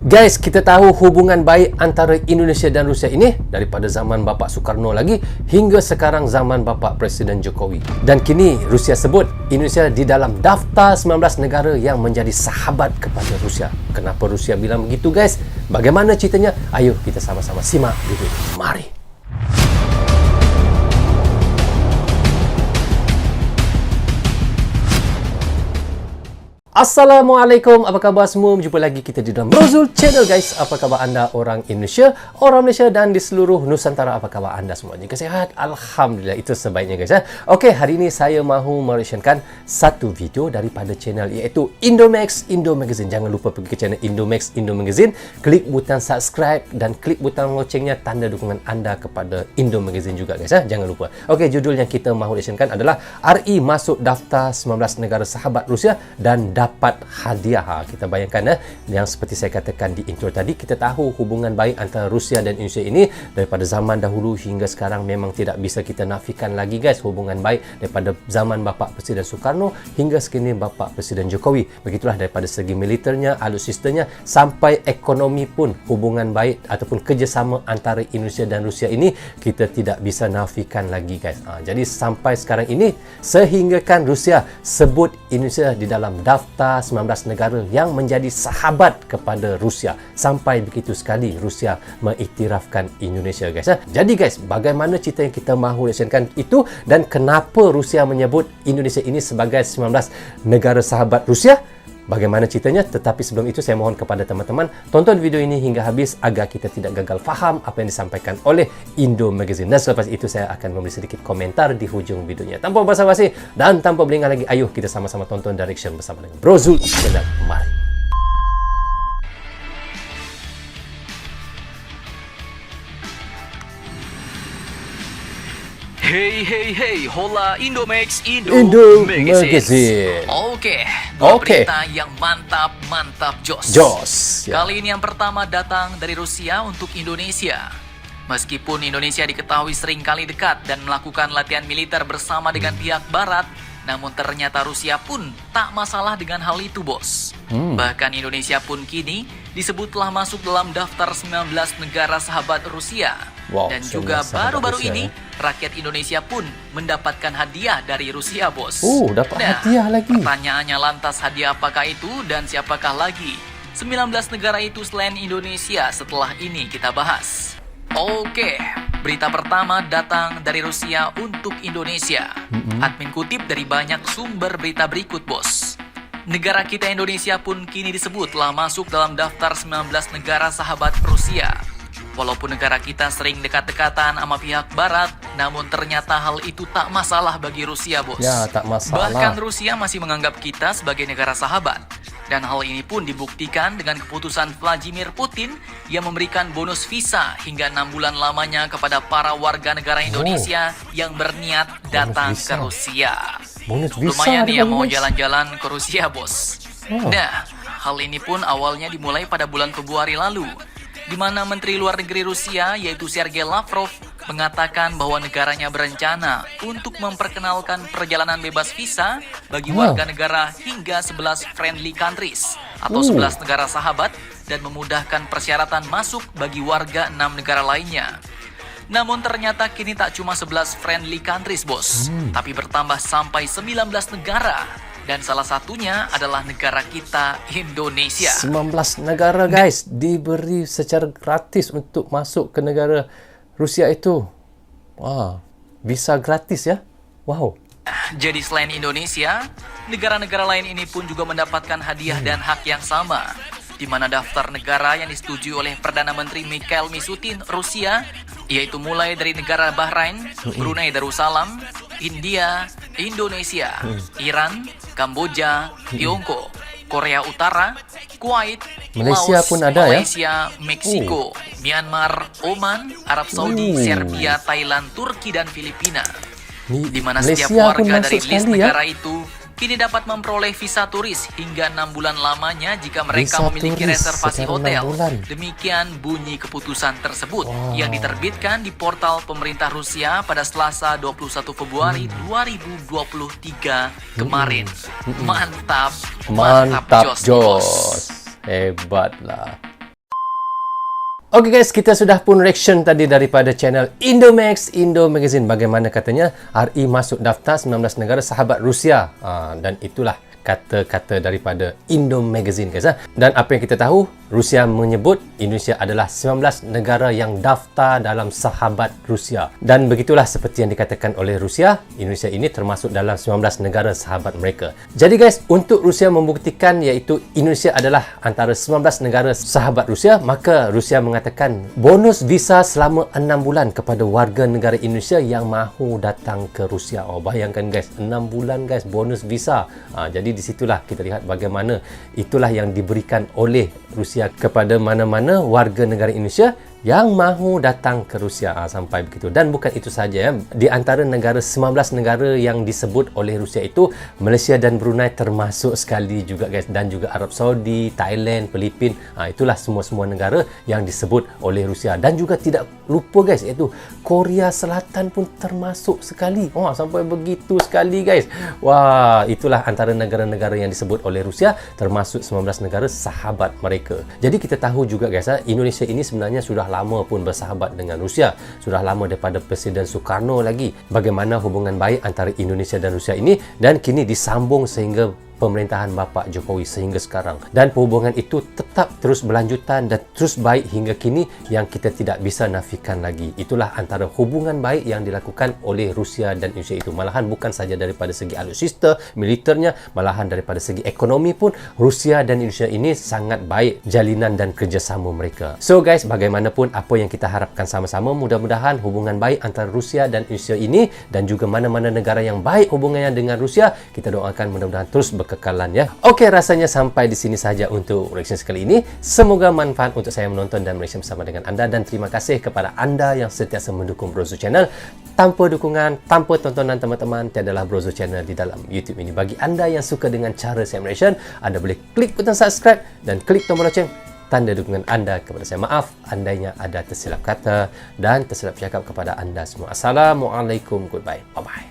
Guys, kita tahu hubungan baik antara Indonesia dan Rusia ini daripada zaman Bapak Soekarno lagi hingga sekarang zaman Bapak Presiden Jokowi. Dan kini Rusia sebut Indonesia di dalam daftar 19 negara yang menjadi sahabat kepada Rusia. Kenapa Rusia bilang begitu, guys? Bagaimana ceritanya? Ayo kita sama-sama simak video ini. Mari. Assalamualaikum, apa khabar semua? Berjumpa lagi kita di dalam Rozul Channel, guys. Apa khabar anda orang Indonesia, orang Malaysia dan di seluruh Nusantara? Apa khabar anda semuanya? Sihat? Alhamdulillah, itu sebaiknya, guys. Okey, hari ini saya mahu mereaksikan satu video daripada channel iaitu Indomax Indo Magazine. Jangan lupa pergi ke channel Indomax Indo Magazine, klik butang subscribe dan klik butang locengnya, tanda dukungan anda kepada Indo Magazine juga, guys. Jangan lupa. Okey, judul yang kita mahu reaksikan adalah RI masuk daftar 19 negara sahabat Rusia dan dapat hadiah. Kita bayangkan yang seperti saya katakan di intro tadi, kita tahu hubungan baik antara Rusia dan Indonesia ini daripada zaman dahulu hingga sekarang memang tidak bisa kita nafikan lagi, guys. Hubungan baik daripada zaman Bapak Presiden Soekarno hingga sekini Bapak Presiden Jokowi. Begitulah daripada segi militernya, alutsistanya sampai ekonomi pun hubungan baik ataupun kerjasama antara Indonesia dan Rusia ini kita tidak bisa nafikan lagi, guys. Jadi sampai sekarang ini sehinggakan Rusia sebut Indonesia di dalam daftar 19 negara yang menjadi sahabat kepada Rusia. Sampai begitu sekali Rusia mengiktirafkan Indonesia, guys. Jadi, guys, bagaimana cerita yang kita mahu reaksikan itu dan kenapa Rusia menyebut Indonesia ini sebagai 19 negara sahabat Rusia? Bagaimana ceritanya? Tetapi sebelum itu saya mohon kepada teman-teman tonton video ini hingga habis agar kita tidak gagal faham apa yang disampaikan oleh Indo Magazine. Dan selepas itu saya akan memberi sedikit komentar di hujung videonya. Tanpa basa-basi dan tanpa berlengah lagi, ayo kita sama-sama tonton direction bersama dengan Rozul Channel. Mari. Hey, hola Indomax Indo Magazine. Oke. Berita yang mantap jos. Ya. Kali ini yang pertama datang dari Rusia untuk Indonesia. Meskipun Indonesia diketahui sering kali dekat dan melakukan latihan militer bersama dengan pihak Barat, namun ternyata Rusia pun tak masalah dengan hal itu, bos. Bahkan Indonesia pun kini disebut telah masuk dalam daftar 19 negara sahabat Rusia. Wow, dan juga baru-baru ini rakyat Indonesia pun mendapatkan hadiah dari Rusia, bos. Dapat hadiah lagi. Pertanyaannya lantas hadiah apakah itu dan siapakah lagi 19 negara itu selain Indonesia? Setelah ini kita bahas. Oke, berita pertama datang dari Rusia untuk Indonesia. Admin kutip dari banyak sumber berita berikut, bos. Negara kita Indonesia pun kini disebut telah masuk dalam daftar 19 negara sahabat Rusia. Walaupun negara kita sering dekat-dekatan sama pihak Barat, namun ternyata hal itu tak masalah bagi Rusia, bos. Ya, tak masalah. Bahkan Rusia masih menganggap kita sebagai negara sahabat. Dan hal ini pun dibuktikan dengan keputusan Vladimir Putin yang memberikan bonus visa hingga 6 bulan lamanya kepada para warga negara Indonesia yang berniat datang ke Rusia. Lumayan nih yang mau jalan-jalan ke Rusia, bos. Nah, hal ini pun awalnya dimulai pada bulan Februari lalu, di mana Menteri Luar Negeri Rusia yaitu Sergei Lavrov mengatakan bahwa negaranya berencana untuk memperkenalkan perjalanan bebas visa bagi warga negara hingga 11 friendly countries atau 11 negara sahabat dan memudahkan persyaratan masuk bagi warga 6 negara lainnya. Namun ternyata kini tak cuma 11 friendly countries, bos, tapi bertambah sampai 19 negara. Dan salah satunya adalah negara kita, Indonesia. 19 negara, guys, diberi secara gratis untuk masuk ke negara Rusia itu. Wah, visa gratis ya? Wow. Jadi selain Indonesia, negara-negara lain ini pun juga mendapatkan hadiah dan hak yang sama. Di mana daftar negara yang disetujui oleh Perdana Menteri Mikhail Mishustin Rusia, yaitu mulai dari negara Bahrain, Brunei Darussalam, India, Indonesia, Iran, Kamboja, Tiongkok, Korea Utara, Kuwait, Malaysia Laos, pun ada, Malaysia, Meksiko, Myanmar, Oman, Arab Saudi, Serbia, Thailand, Turki, dan Filipina. Di mana setiap warga dari list negara itu kini dapat memperoleh visa turis hingga 6 bulan lamanya jika mereka memiliki reservasi hotel. Demikian bunyi keputusan tersebut yang diterbitkan di portal pemerintah Rusia pada Selasa 21 Februari 2023 kemarin. Mantap, Mantap, jos. Hebatlah. Okey guys, kita sudah pun reaction tadi daripada channel Indomax, Indo Magazine. Bagaimana katanya RI masuk daftar 19 negara sahabat Rusia. Dan itulah kata-kata daripada Indo Magazine guys. Dan apa yang kita tahu, Rusia menyebut Indonesia adalah 19 negara yang daftar dalam sahabat Rusia. Dan begitulah seperti yang dikatakan oleh Rusia, Indonesia ini termasuk dalam 19 negara sahabat mereka. Jadi guys, untuk Rusia membuktikan iaitu Indonesia adalah antara 19 negara sahabat Rusia, maka Rusia mengatakan bonus visa selama 6 bulan kepada warga negara Indonesia yang mahu datang ke Rusia. Oh, bayangkan guys, 6 bulan guys bonus visa. Jadi di situlah kita lihat bagaimana itulah yang diberikan oleh Rusia kepada mana-mana warga negara Indonesia yang mahu datang ke Rusia. Sampai begitu. Dan bukan itu saja ya. Di antara negara 19 negara yang disebut oleh Rusia itu, Malaysia dan Brunei termasuk sekali juga guys, dan juga Arab Saudi, Thailand, Filipin. Itulah semua-semua negara yang disebut oleh Rusia. Dan juga tidak lupa guys, iaitu Korea Selatan pun termasuk sekali. Sampai begitu sekali guys. Wah, itulah antara negara-negara yang disebut oleh Rusia termasuk 19 negara sahabat mereka. Jadi kita tahu juga guys, Indonesia ini sebenarnya sudah lama pun bersahabat dengan Rusia. Sudah lama daripada Presiden Soekarno lagi. Bagaimana hubungan baik antara Indonesia dan Rusia ini, dan kini disambung sehingga pemerintahan Bapak Jokowi sehingga sekarang. Dan hubungan itu tetap terus berlanjutan dan terus baik hingga kini yang kita tidak bisa nafikan lagi. Itulah antara hubungan baik yang dilakukan oleh Rusia dan Indonesia itu. Malahan bukan saja daripada segi alutsista, militernya, malahan daripada segi ekonomi pun Rusia dan Indonesia ini sangat baik jalinan dan kerjasama mereka. So guys, bagaimanapun apa yang kita harapkan sama-sama, mudah-mudahan hubungan baik antara Rusia dan Indonesia ini dan juga mana-mana negara yang baik hubungannya dengan Rusia, kita doakan mudah-mudahan terus kekekalan ya. Okey, rasanya sampai di sini saja untuk reaction sekali ini. Semoga manfaat untuk saya menonton dan reaction bersama dengan anda, dan terima kasih kepada anda yang sentiasa mendukung Brozo Channel. Tanpa dukungan, tanpa tontonan teman-teman, tiadalah Brozo Channel di dalam YouTube ini. Bagi anda yang suka dengan cara saya reaction, anda boleh klik butang subscribe dan klik tombol loceng, tanda dukungan anda kepada saya. Maaf andainya ada tersilap kata dan tersilap cakap kepada anda semua. Assalamualaikum, goodbye, bye bye.